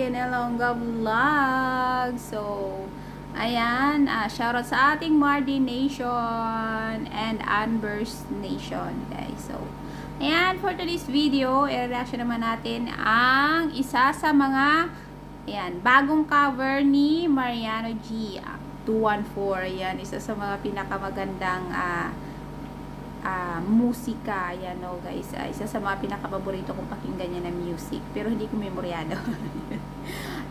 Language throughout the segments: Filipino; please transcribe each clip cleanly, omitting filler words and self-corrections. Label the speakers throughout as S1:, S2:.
S1: in Elongga Vlog. So, ayan, shoutout sa ating Mardi Nation and Anvers Nation, guys. So, ayan, for today's video, i-reaction naman natin ang isa sa mga, ayan, bagong cover ni Mariano G. 214, ayan, isa sa mga pinakamagandang, musika, yan o guys, isa sa mga pinakapaborito kong pakinggan niya na music, pero hindi ko memoryado.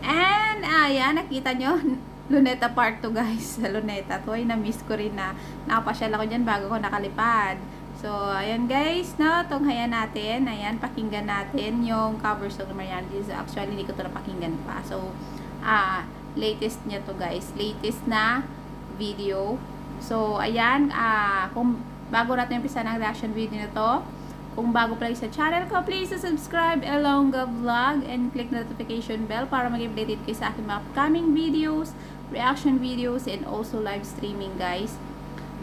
S1: And ayan, nakita nyo Luneta part 2 guys, sa Luneta to ay na-miss ko rin na nakapasyal ako dyan bago ko nakalipad. So ayan guys, no, tunghayan natin, ayan, pakinggan natin yung cover song ng Mariano G. Actually hindi ko to napakinggan pa, so latest niya to guys, latest na video. So ayan, kung bago natin umpisa ng reaction video na to, kung bago pa lang sa channel ko, please subscribe Elongga Vlog and click the notification bell para mag-updated kayo sa aking mga upcoming videos, reaction videos, and also live streaming guys.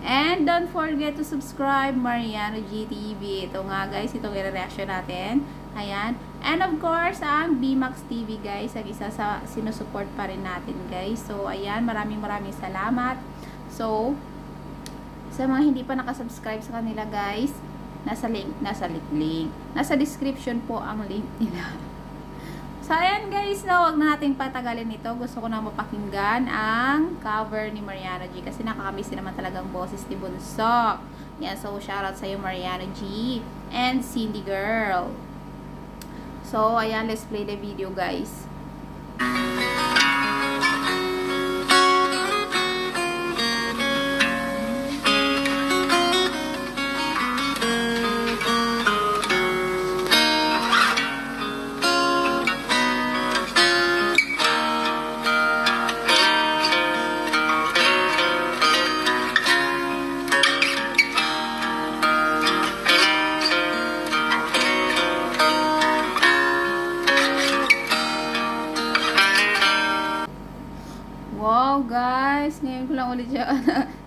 S1: And don't forget to subscribe Mariano G TV. Ito nga guys, itong i-reaction natin. Ayan. And of course, ang BMAX TV guys, ang isa sa sinusupport pa rin natin guys. So ayan, maraming salamat. So, sa mga hindi pa nakasubscribe sa kanila guys, nasa description po ang link nila. So ayan guys, no, wag na nating patagalin ito. Gusto ko na mapakinggan ang cover ni Mariano G kasi nakakamiss din naman talagang boses ni Bunso. Yan, so shoutout sa iyo Mariano G and Cindy Girl. So ayan, let's play the video guys. Wow guys, ngayon ko lang ulit siya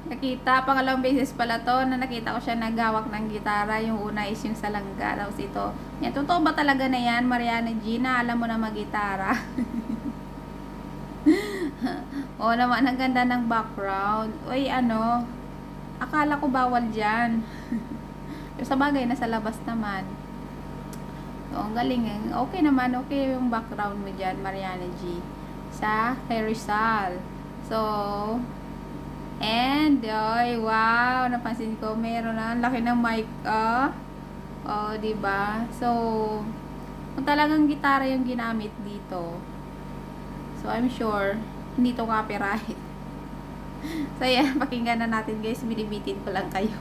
S1: nakita, pangalawang beses pala to na nakita ko siya naghawak ng gitara. Yung una is yung salangga, tapos ito, yan, totoo ba talaga na yan Mariano G na alam mo na mag-gitara? Oo naman, ang ganda ng background. Uy, ano, akala ko bawal dyan. Pero sa bagay, nasa labas naman. So, ang galing eh. Okay naman, okay yung background mo dyan Mariano G sa kay Rizal. So, and, ay, wow, napansin ko, meron na, laki ng mic, oh, diba? So, kung talagang gitara yung ginamit dito, so, I'm sure, hindi to copyright. So, yan, pakinggan na natin guys, binibitin ko lang kayo.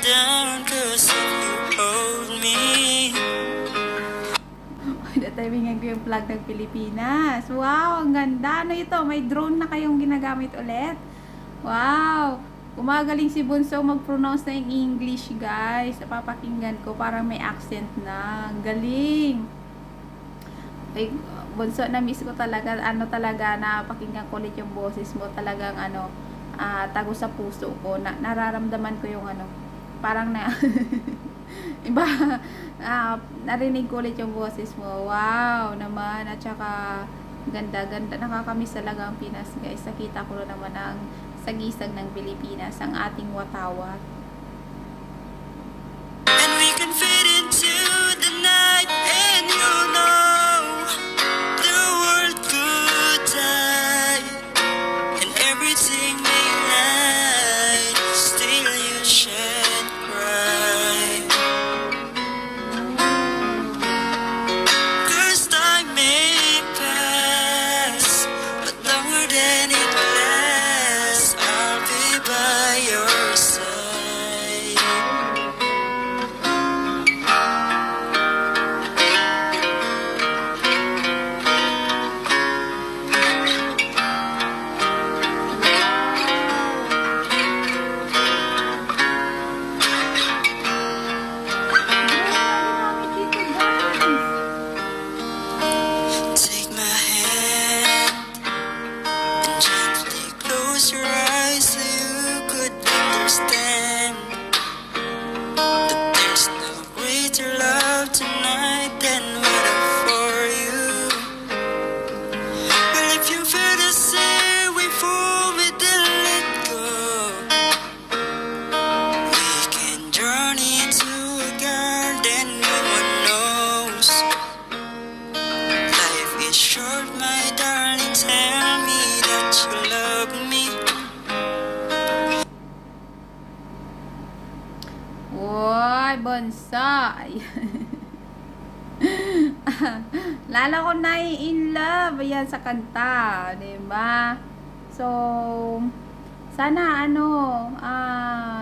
S2: Down, 'cause if you hold me.
S1: Natimingan ko yung flag ng Pilipinas. Wow, ang ganda. Ano ito? May drone na kayong ginagamit ulit. Wow. Gumagaling si Bunso mag-pronounce na yung English, guys. Napapakinggan ko. Parang may accent na. Galing. Ay, Bunso, na-miss ko talaga. Ano talaga, napakinggan ko ulit yung boses mo. Talagang, ano, tago sa puso ko. Nararamdaman ko yung, ano, parang na... iba, narinig ko ulit yung boses mo. Wow naman, at saka ganda, nakakamiss talaga ang Pinas guys. Nakita ko naman ang sagisag ng Pilipinas, ang ating watawat.
S2: And we can fit into the night, and you know the world could die and everything may lie, still you shed cry.
S1: Alonso. Ayan. Lalo ko na in love. Ayan, sa kanta. Diba? So, sana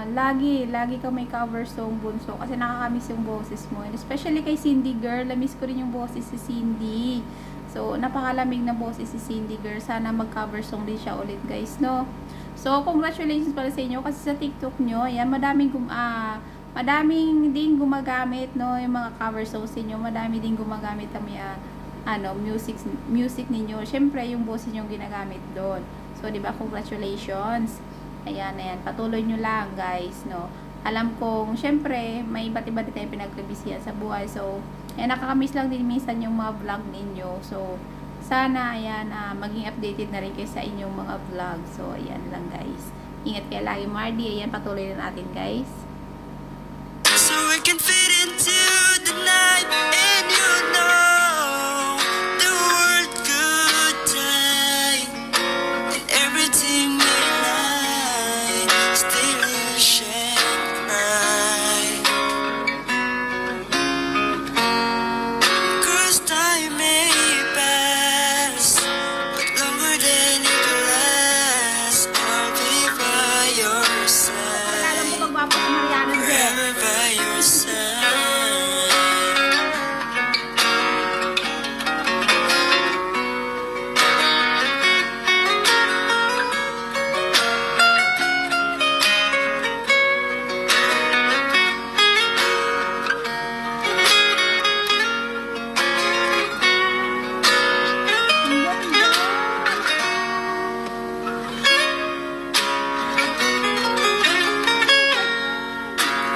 S1: lagi ka may cover song, Bunso, kasi nakakamiss yung boses mo, and especially kay Cindy girl, namiss ko rin yung boses si Cindy. So napakalamig na boses si Cindy girl, sana mag cover song din siya ulit, guys, no? So congratulations pala sa inyo, kasi sa TikTok nyo, yan, madaming din gumagamit, no, yung mga cover songs niyo, madami din gumagamit ang music ninyo. Syempre yung boses niyo ginagamit doon. So, di ba, congratulations. Ayan, ayan. Patuloy nyo lang, guys, no. Alam kong, syempre, may iba't iba din tayong pinagkabisihan sa buhay. So, ayan, nakakamiss lang din minsan yung mga vlog ninyo. So, sana, ayan, maging updated na rin kayo sa inyong mga vlog. So, ayan lang, guys. Ingat kayo lagi, Mardy. Ayan, patuloy na natin, guys.
S2: So we can fit into the night, and you know the world could die, and everything we like still shine bright. 'Cause time may pass, but longer than it lasts, I'll be by your
S1: Alam
S2: side.
S1: ko magwapo si Mariana J.
S2: Forever by your side.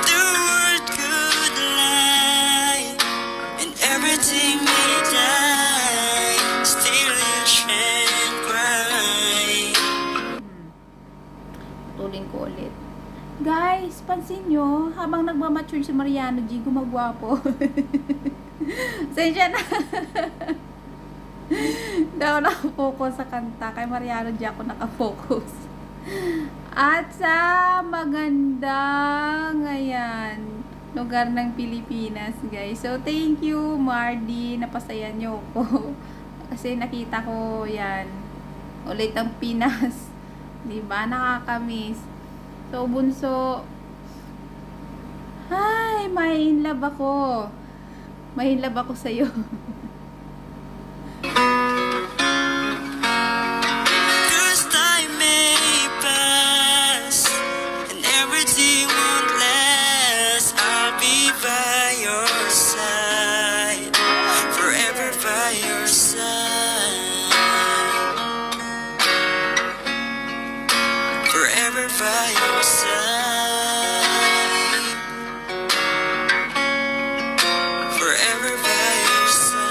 S2: The world could lie, and everything may die, still you shine bright.
S1: Tuloy ko ulit. Guys, pansin nyo, habang nagmamature si Mariano G, gumagwapo. Sensya na. Hindi ako nakafocus sa kanta. Kay Mariano G ako nakafocus. At sa magandang, ayan, lugar ng Pilipinas, guys. So, thank you, Mardy. Napasaya nyo ko. Kasi nakita ko, yan, ulit ang Pinas. Diba? Nakakamiss. So, Bunso, ay, may in love ako. May in love ako sa'yo.
S2: 'Cause time may pass, and everything won't last, I'll be by your side, forever by your side, forever by your side, forever by your side.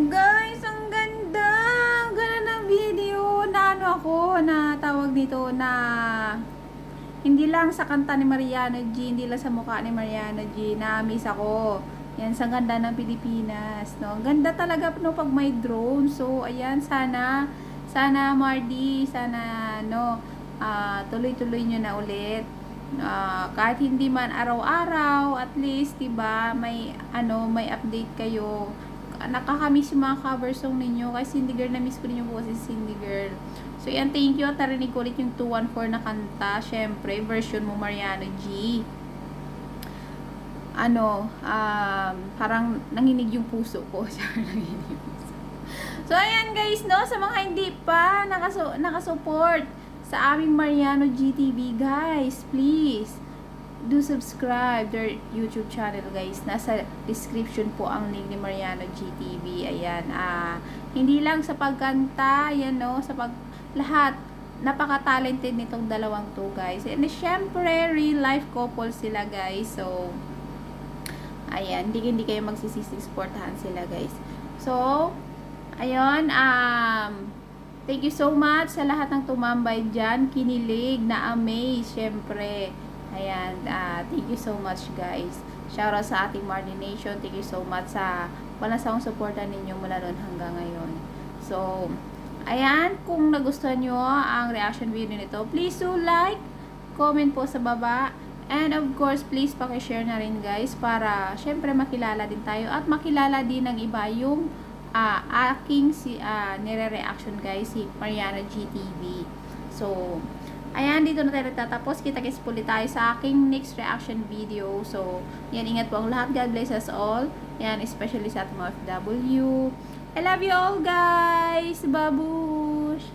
S1: Guys, ang ganda! Ang ganda ng video na na tawag dito na hindi lang sa kanta ni Mariano G, hindi lang sa mukha ni Mariano G, na-miss ako. Yan, sa ganda ng Pilipinas, no? Ang ganda talaga, no, pag may drone. So, ayan, sana Mardy, sana, no, tuloy-tuloy nyo na ulit. Kahit hindi man araw-araw, at least, diba, may update kayo. Nakakamiss yung mga cover song ninyo. Kasi Cindy Girl, na-miss ko rin yung boses Cindy Girl. So, yan, thank you. At narinig ko ulit yung 214 na kanta. Syempre, version mo, Mariano G. Parang nanginig yung puso ko. Nanginig yung puso. So, ayan guys, no, sa mga hindi pa nakasupport sa aming Mariano G TV, guys, please do subscribe their YouTube channel, guys. Nasa description po ang link ni Mariano G TV. Ayan, hindi lang sa pagkanta, yan, no, sa lahat, napaka-talented nitong dalawang to, guys. And syempre, real life couple sila, guys. So, ayan, hindi kayo magsisisi, supportahan sila, guys. So, Ayun, thank you so much sa lahat ng tumambay dyan, kinilig, na-amaze, syempre. Ayan, thank you so much guys. Shoutout sa ating Mardi Nation, thank you so much sa walang sawang suporta ninyo mula noon hanggang ngayon. So, ayan, kung nagustuhan nyo ang reaction video nito, please do like, comment po sa baba, and of course, please pakishare na rin guys para syempre makilala din tayo at makilala din ng iba yung aking nire-reaction guys, si Mariana GTV. So, ayan, dito na tayo nagtatapos. Kita-kits po ulit tayo sa aking next reaction video. So, yan, ingat po ang lahat. God bless us all. Yan, especially sa ating mga FW. I love you all guys. Babush!